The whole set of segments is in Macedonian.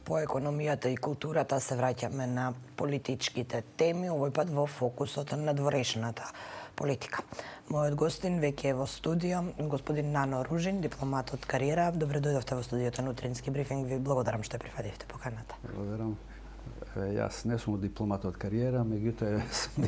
по економијата и културата се враќаме на политичките теми, овој пат во фокусот на надворешната политика. Мојот гостин веќе е во студио, господин Нано Ружин, дипломат од кариера. Добре дојдовте во студиото на Утрински брифинг. Ви благодарам што прифативте поканата. Благодарам. Јас не сум дипломат од кариера, меѓутоа сум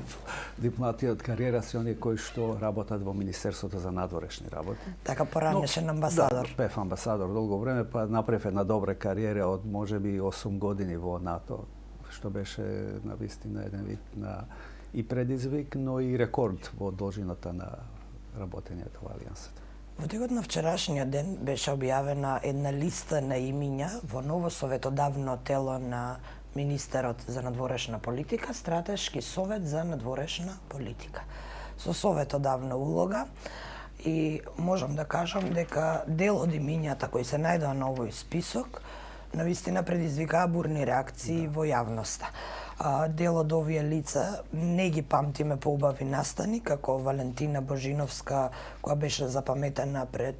дипломати од кариера се оние кои што работат во Министерството за надворешни работи. Така поранешен амбасадор. Да, бев амбасадор долго време, па направив една добра кариера од можеби 8 години во НАТО, што беше на вистина еден вид на и предизвик, но и рекорд во должината на работењето во Алијансата. Во текот на вчерашниот ден беше објавена една листа на имиња во ново советодавно тело на Министерот за надворешна политика, Стратешки совет за надворешна политика. Со советодавна улога и можам да кажам дека дел од имињата кои се најдоа на овој список навистина предизвикаа бурни реакции во јавноста. Дел од овие лица не ги памтиме по убави настани, како Валентина Божиновска, која беше запаметена пред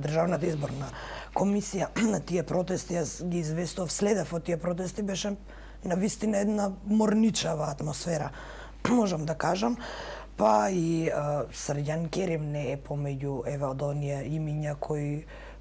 Државната изборна комисија на тие протести. Јас ги известував, следев од тие протести, беше навистина една морничава атмосфера, можам да кажам. Па и Срđan Керим не е помеѓу од оние имиња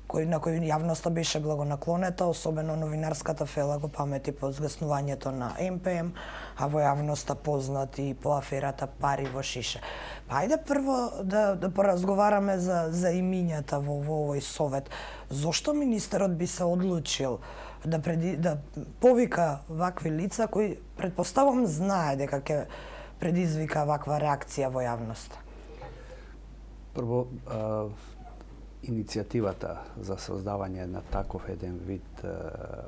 на кои јавноста беше благонаклонета, особено новинарската фела го памети по згаснувањето на МПМ, а во јавноста познат и по аферата пари во шише. Па ајде прво да поразговараме за имињата во овој совет. Зошто министерот би се одлучил да повика вакви лица кои претпоставувам знае дека ќе предизвика ваква реакција во јавноста? Прво, иницијативата за создавање на таков еден вид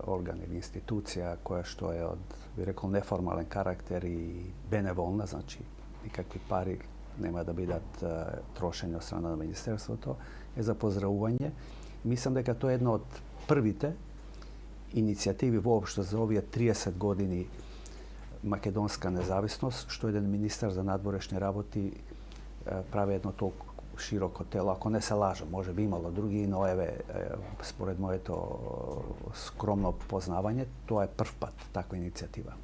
орган или институција која што е од, би рекол, неформален карактер и беневолна, значи никакви пари нема да бидат трошени од страна на Министерството, е за поздравување. Мислам дека тоа е една од првите иницијативи воопшто за овие 30 години македонска независност, што еден министар за надворешни работи прави едно толку широко тело, ако не се лажам, може би имало други, но еве, според моето скромно познавање, тоа е прв пат таква иницијатива.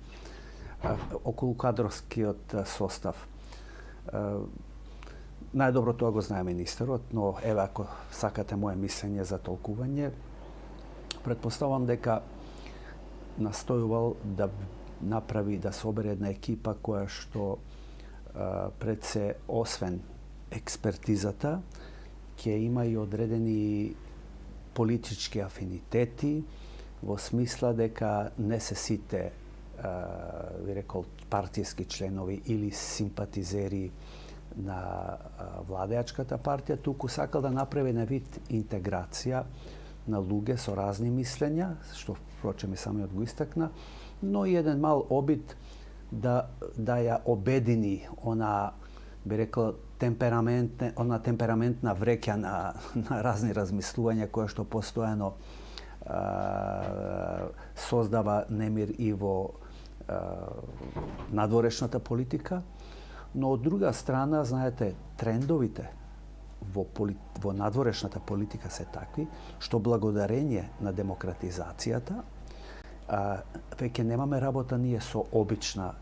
Околу кадровскиот состав, најдобро тоа го знае министерот, но еве ако сакате моje мислење за толкување, претпоставам дека настојувал да направи, да собере една екипа која што пред се освен експертизата, ќе има и одредени политички афинитети, во смисла дека не се сите, ви рекол, партијски членови или симпатизери на владеачката партија, туку сакал да направи на вид интеграција на луѓе со разни мислења, што впрочем и самиот го истакна, но и еден мал обид да ја обедини она, би рекол, темпераментна вреќа на разни размислувања која што постојано создава немир и во надворешната политика, но од друга страна, знаете, трендовите во надворешната политика се такви, што благодарење на демократизацијата веќе немаме работа ние со обична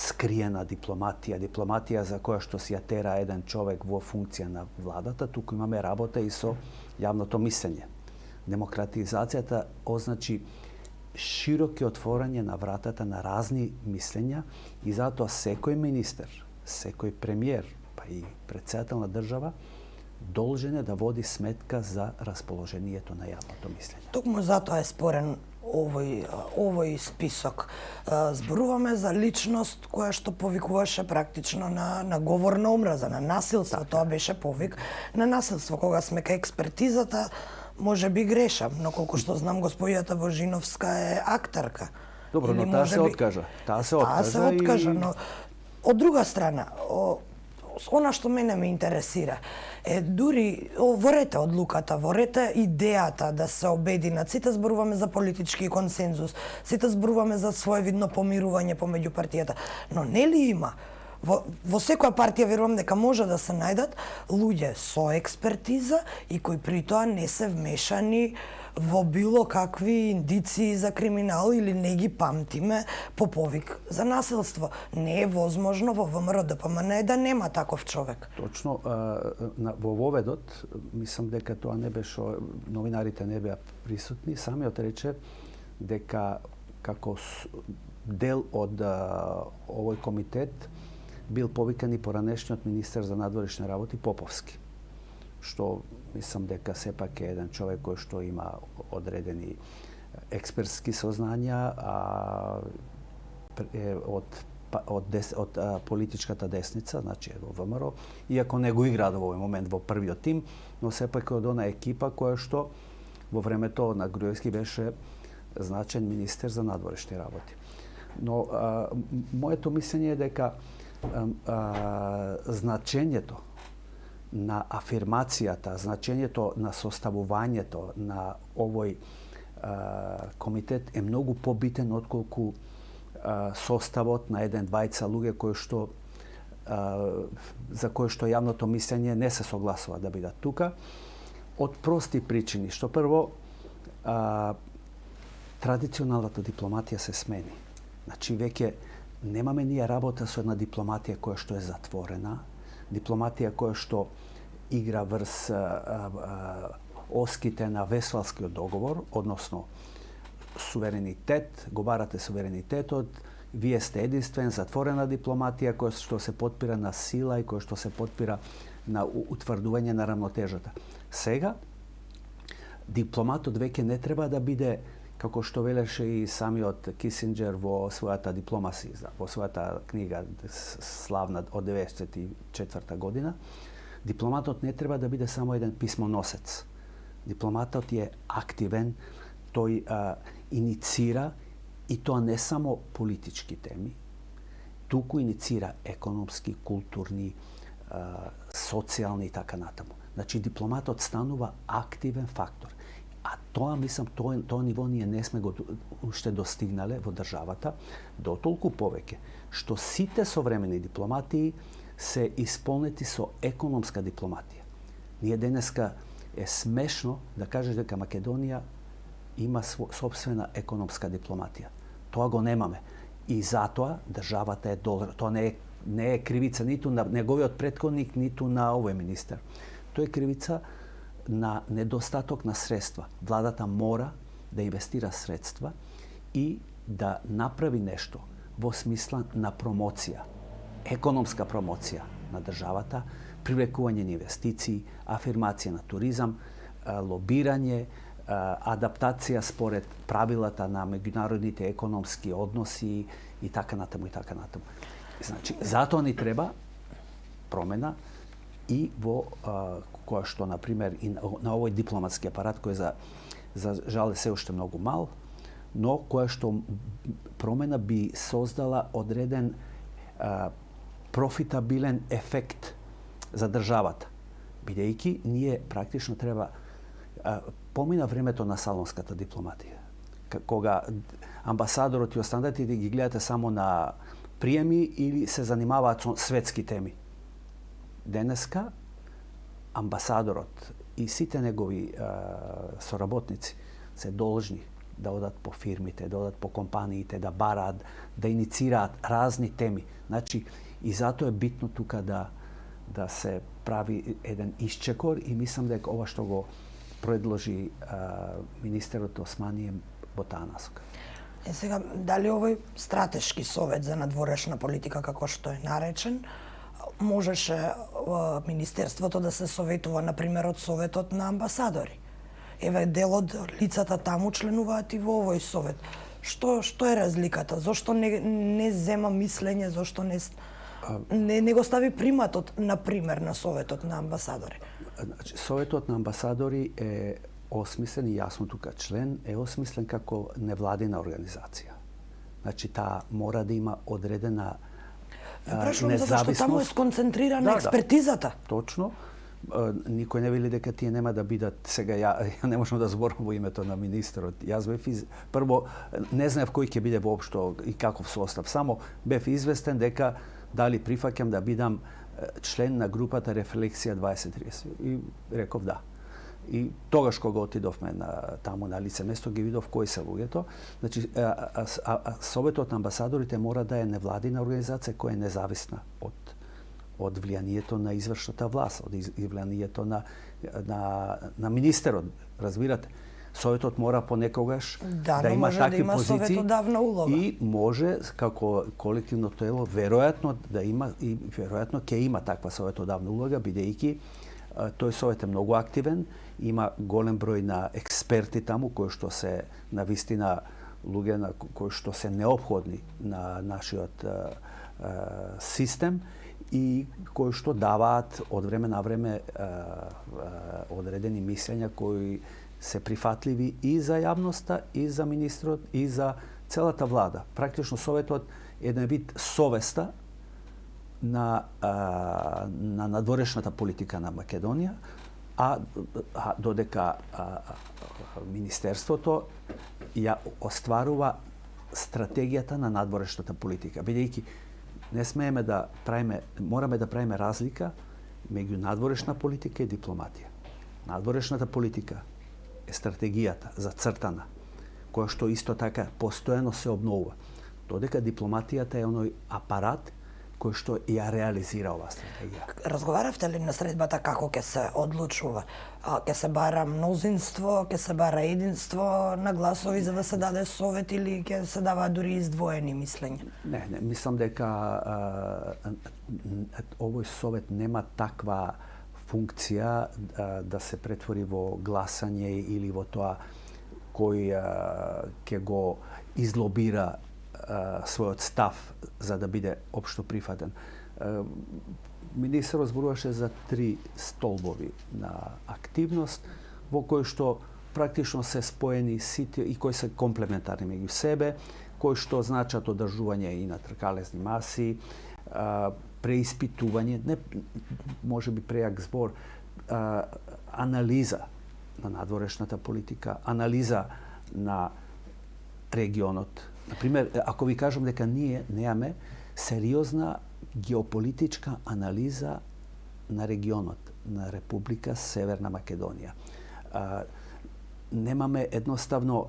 скриена дипломатија за која што си ја тера еден човек во функција на владата, туку имаме работа и со јавното мислење. Демократизацијата означи широки отворање на вратата на разни мислења и затоа секој министер, секој премиер, па и претседател на држава должен е да води сметка за расположението на јавното мислење. Токму затоа е спорен овој список. Зборуваме за личност која што повикуваше практично на говор на омраза, на насилство. Тоа беше повик на насилство. Кога сме кај експертизата, може би грешам, но колку што знам, господјата Божиновска е актерка. Добро, но таа се откажа. Таа се откажа, но од друга страна, она што мене ме интересира е дури во рете одлуката, во рете идејата да се обединат. Сите зборуваме за политички консензус, сите зборуваме за своевидно помирување помеѓу партијата, но нели има во секоја партија верувам дека може да се најдат луѓе со експертиза и кои при тоа не се вмешани во било какви индиции за криминал или не ги памтиме по повик за насилство. Не е возможно во ВМРО ДПМН да нема таков човек. Точно, во воведот, мислам дека тоа не беше, новинарите не беа присутни, самиот рече дека како дел од овој комитет бил повикан и поранешниот министер за надворешни работи Поповски, што мислам дека сепак е еден човек кој што има одредени експертски сознања, од политичката десница, значи во ВМРО, иако не го игра во овој момент во првиот тим, но сепак од она екипа која што во времето на Груевски беше значен министер за надворешни работи. Но моето мислење е дека значењето на афирмацијата, значењето на составувањето на овој комитет е многу побитен отколку составот на еден-двајца луѓе кои што за кои што јавното мислење не се согласува да бидат тука, од прости причини. Што прво, традиционалната дипломатија се смени. Значи, веќе немаме ние работа со една дипломатија која што е затворена, дипломатија која што игра врз оските на Весфалскиот договор, односно суверенитет, го барате суверенитетот, вие сте единствен, затворена дипломатија која што се потпира на сила и која што се потпира на утврдување на рамнотежата. Сега, дипломатот веќе не треба да биде, како што велеше и самиот Кисинџер во својата дипломаси, во својата книга славна од 1994 година, дипломатот не треба да биде само еден писмоносец. Дипломатот е активен, тој иницира, и тоа не само политички теми, туку иницира економски, културни, социјални и така натаму. Значи, дипломатот станува активен фактор. А тоа, мислам, тоа ниво ние не сме го уште достигнале во државата, дотолку повеќе, што сите современи дипломатии се исполнети со економска дипломатија. Ние денеска е смешно да кажеш дека Македонија има собствена економска дипломатија. Тоа го немаме. И затоа државата е долар. Тоа не е кривица ниту на неговиот претходник, ниту на овој министер. Тоа е кривица на недостаток на средства. Владата мора да инвестира средства и да направи нешто во смисла на промоција, економска промоција на државата, привлекување на инвестиции, афирмација на туризам, лобирање, адаптација според правилата на меѓународните економски односи и така натаму и така натаму. Значи, затоа ни треба промена и во која што, например, и на овој дипломатски апарат кој за жал е се уште многу мал, но која што промена би создала одреден профитабилен ефект за државата, бидејќи ние практично треба помина времето на салонската дипломатија, кога амбасадорот и останатите ги гледате само на приеми или се занимаваат со светски теми. Денеска амбасадорот и сите негови соработници се должни да одат по фирмите, да одат по компаниите, да бараат, да иницираат разни теми. Значи, и затоа е битно тука да се прави еден исчекор и мислам дека ова што го предложи министерот Османи е во таа насока. Сега, дали овој стратешки совет за надворешна политика, како што е наречен, можеше министерството да се советува, например, од советот на амбасадори? Еве, дел од лицата таму членуваат и во овој совет. Што е разликата? Зошто не зема мислење, зошто не го стави приматот, например, на советот на амбасадори? Значи, советот на амбасадори е осмислен и јасно тука член е осмислен како невладина организација. Значи, таа мора да има одредена независност. Зашто таму е сконцентрирана експертизата. Точно. Никој не вели дека тие нема да бидат, сега ја не можам да зборам во името на министерот. Јас бев прво не знаев кој ќе биде воопшто и каков состав, само бев известен дека дали прифаќам да бидам член на групата Рефлексија 2030 и реков да. И тогаш кога отидовме таму на лице место ги видов кои се луѓето. Значи Советот на амбасадорите мора да е невладина организација која е независна од влијанието на извршната власт, од влијанието на министерот, разбирате. Советот мора понекогаш да има такви позиции и може како колективно тело веројатно да има и веројатно ќе има таква советодавна улога, бидејќи тој совет е многу активен, има голем број на експерти таму кои што се навистина луѓе на кои што се неопходни на нашиот систем и кои што даваат од време на време одредени мислења кои се прифатливи и за јавноста, и за министрот, и за целата влада. Практично Советот е еден вид совеста на надворешната политика на Македонија, а додека Министерството ја остварува стратегијата на надворешната политика. Бидејќи не смееме да правиме, мораме да правиме разлика меѓу надворешна политика и дипломатија. Надворешната политика е стратегијата зацртана, која што исто така постојано се обновува. Додека дипломатијата е оној апарат кој што ја реализира оваа стратегија. Разговаравте ли на средбата како ќе се одлучува? Ќе се бара мнозинство, ќе се бара единство на гласови за да се даде совет или ќе се даваат дури издвоени мислења? Не, мислам дека овој совет нема таква функција да се претвори во гласање или во тоа кој ќе го излобира својот став за да биде општо прифатен. Министерот зборуваше за 3 столбови на активност во кои што практично се споени сите и кои се комплементарни меѓу себе, кои што значат одржување и на тркалезни маси, преиспитување, не може би прејак збор, анализа на надворешната политика, анализа на регионот. Например, ако ви кажам дека ние немаме сериозна геополитичка анализа на регионот, на Република Северна Македонија. Немаме едноставно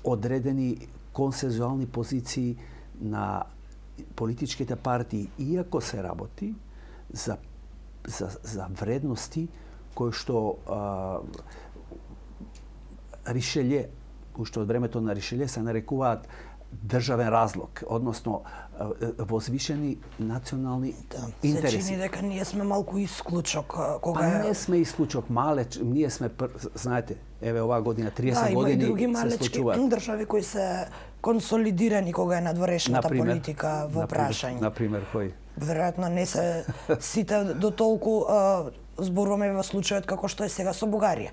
одредени консензуални позиции на политичките партии, иако се работи за вредности кои што Ришелје, уште од времето на Ришелје се нарекуваат државен разлог, односно возвишени национални интереси. Се чини дека ние сме малку исклучок кога не сме исклучок, ние сме знаете, еве оваа година 30 години има и други се случуваат држави кои се консолидирани кога е надворешната политика во прашање. Например, кој? Веројатно не се сите до толку зборуваме во случајот како што е сега со Бугарија.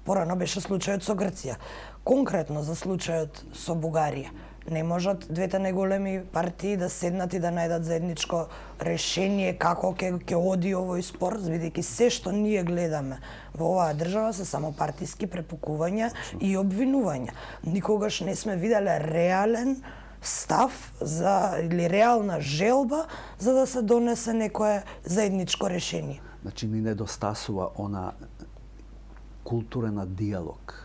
Порано беше случајот со Грција. Конкретно за случајот со Бугарија, не можат двете најголеми партии да седнат и да најдат заедничко решение како ќе оди овој спор, бидејќи се што ние гледаме во оваа држава се само партиски препукувања и обвинувања. Никогаш не сме виделе реален став или реална желба за да се донесе некое заедничко решение. Значи ни недостасува она култура на диалог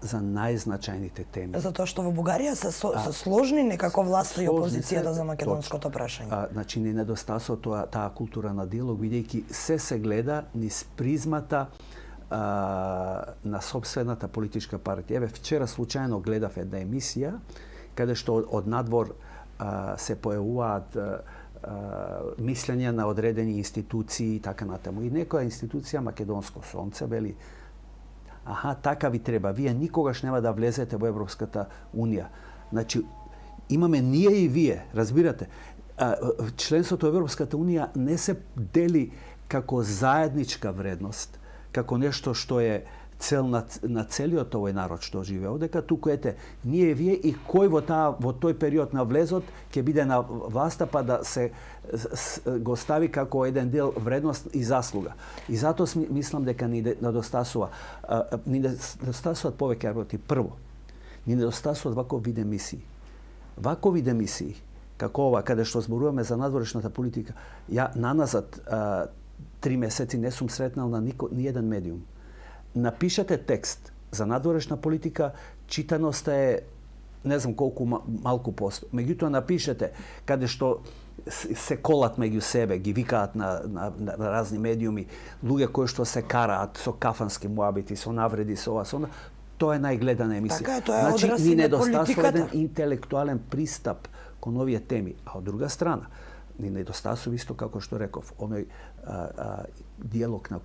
за најзначајните теми. Затоа што во Бугарија се сложни некако власта и опозицијата за македонското прашање. Значи ни недостасува таа култура на диалог, бидејќи се гледа низ призмата на собствената политичка партија. Еве вчера случајно гледав една емисија каде што од надвор се појавуваат мислења на одредени институции и така натаму. И некоја институција, Македонско сонце, вели така ви треба, вие никогаш нема да влезете во Европската Унија. Значи, имаме ние и вие, разбирате. Членството во Европската Унија не се дели како заедничка вредност, како нешто што е цел на целиот овој народ што живее одека, туку ние вие и кој во тој период на влезот ќе биде на власта па да се го стави како еден дел вредност и заслуга. И затоа мислам дека ни недостасува повеќе работи. Прво, ни недостасуваат ваков вид емисии. Ваков вид емисии, како ова, каде што зборуваме за надворешната политика, ја наназад 3 месеци не сум сретнал на ни еден медиум. Напишете текст за надворешна политика, читаноста е не знам колку малку посто. Меѓутоа напишете каде што се колат меѓу себе, ги викаат на разни медиуми, луѓе кои што се караат со кафански муабити, со навреди, со ова, со она, тоа е најгледана емисија. Така е, тоа е одраз и на недостасува еден политиката. интелектуален пристап кон овие теми. А од друга страна, ни недостасува исто како што реков, оној диалог на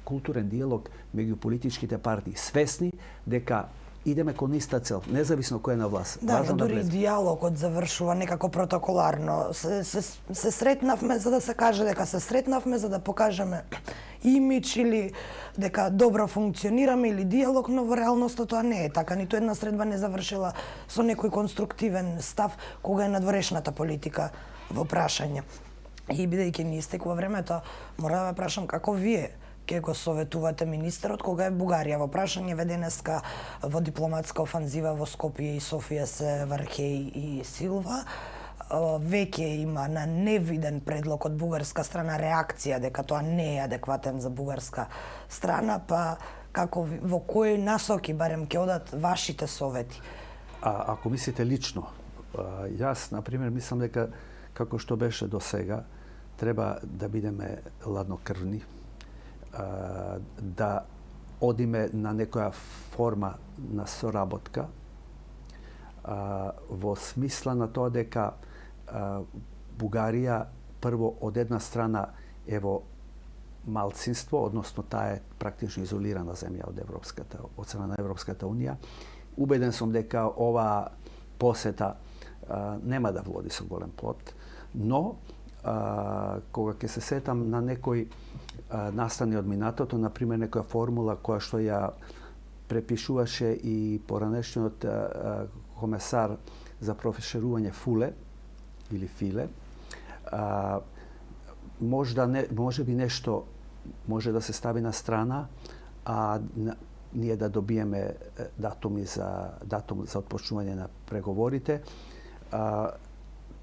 културен диалог меѓу политичките партии, свесни дека идеме кон иста цел, независно кој е на власт. Да, Важно дури влезе. диалогот завршува некако протоколарно. Се сретнавме за да се каже дека се сретнавме за да покажеме имидж или дека добро функционираме или диалог, но во реалноста тоа не е така. Ниту една средба не завршила со некој конструктивен став кога е надворешната политика во прашање. И бидејќи ни истекува времето, мора да ве прашам како вие ќе го советувате министерот кога е Бугарија во прашање веденеска во дипломатска офанзива во Скопје и Софија се Вархеј и Силва. Веќе има на невиден предлог од бугарска страна реакција дека тоа не е адекватен за бугарска страна, па како во кои насоки барем ќе одат вашите совети? Ако мислите лично, јас, например, мислам дека како што беше до сега, треба да бидеме ладнокрвни, да одиме на некоја форма на соработка, во смисла на тоа дека Бугарија прво од една страна е во малцинство, односно таа е практично изолирана земја од страна на Европската унија. Убеден сум дека ова посета нема да води со голем плод, но кога ќе се сетам на некои настани од минатото, например некоја формула која што ја препишуваше и поранешниот комесар за профеширување Фуле или Филе, може би нешто може да се стави на страна, а ние да добиеме датум за отпочнување на преговорите.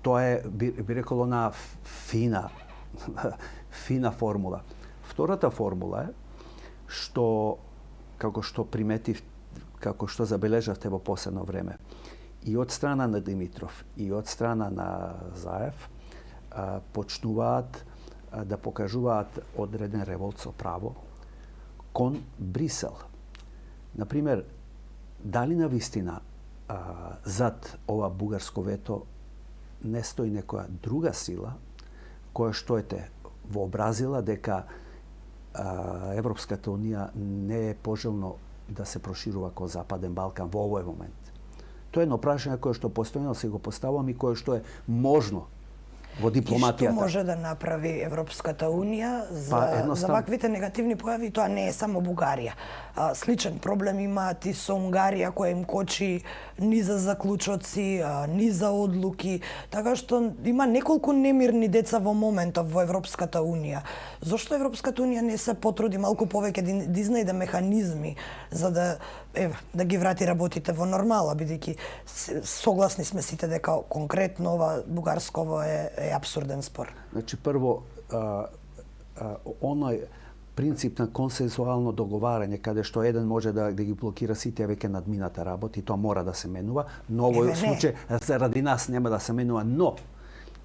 Тоа е, би рекол, она фина формула. Втората формула е што, како што приметив, како што забележавте во последно време, и од страна на Димитров, и од страна на Заев, почнуваат да покажуваат одреден револт со право кон Брисел. Например, дали на вистина зад ова бугарско вето не стои некоја друга сила која што ете вообразила дека Европската унија не е пожелно да се проширува кон Западен Балкан во овој момент. Тоа е едно прашање кое што постојано се го поставам и кое што е можно во дипломатијата. И што може да направи Европската унија за ваквите негативни појави? Тоа не е само Бугарија. Сличен проблем имаат и со Унгарија, која им кочи ни за заклучоци, ни за одлуки, така што има неколку немирни деца во моментов во Европската унија. Зошто Европската унија не се потруди малку повеќе да изнајде механизми за да ги врати работите во нормала, бидејќи согласни сме сите дека конкретно ова бугарско е апсурден спор. Значи, прво, оној принцип на консенсуално договарање, каде што еден може да ги блокира сите веќе надмината работи, тоа мора да се менува, но овој случај заради нас нема да се менува, но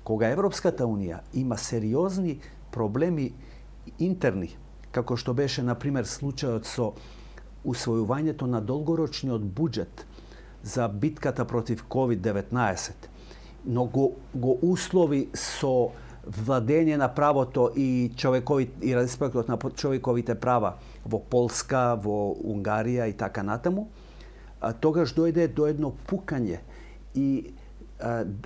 кога Европската унија има сериозни проблеми интерни, како што беше например случајот со усвојувањето на долгорочниот буџет за битката против COVID-19, но го услови со владење на правото и респектот на човековите права во Полска, во Унгарија и така натаму, тогаш дојде до едно пукање и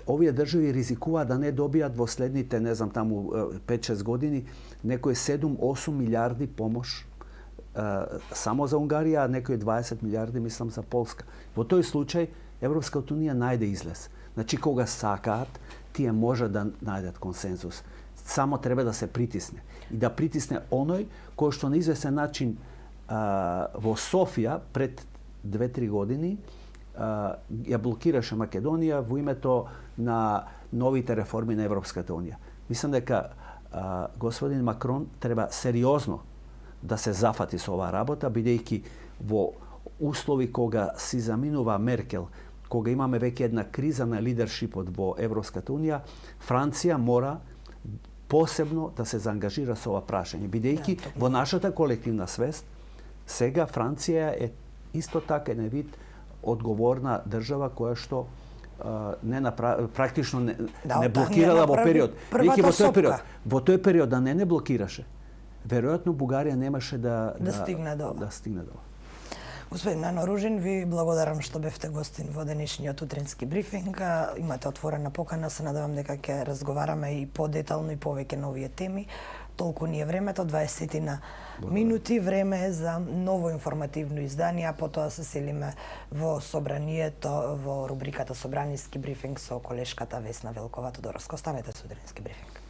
овие држави ризикуваат да не добијат во следните, не знам, таму 5-6 години некои 7-8 милиарди помош само за Унгарија, а некои 20 милиарди, мислам, за Полска. Во тој случај Европската унија најде излез. Значи, кога сакаат, тие може да најдат консензус. Само треба да се притисне. И да притисне оној кој што на известен начин во Софија пред 2-3 години ја блокираше Македонија во името на новите реформи на Европската унија. Мислам дека господин Макрон треба сериозно да се зафати со оваа работа, бидејќи во услови кога си заминува Меркел, кога имаме веќе една криза на лидершипот во Европската унија, Франција мора посебно да се заангажира со ова прашање, бидејќи во нашата колективна свест сега Франција е исто така еден вид одговорна држава која што практично не блокирала во период. Во тој период да не блокираше, веројатно Бугарија немаше да стигне до ова. Господин Нено Ружин, ви благодарам што бевте гостин во денешниот утрински брифинг. Имате отворена покана, се надевам дека ќе разговараме и подетално и повеќе на овие теми. Толку ни е времето, 20 на минути, време е за ново информативно издание, а потоа се селиме во собранието, во рубриката Собраниски брифинг со колешката Весна Велкова Тодоровска. Останете со утрински брифинг.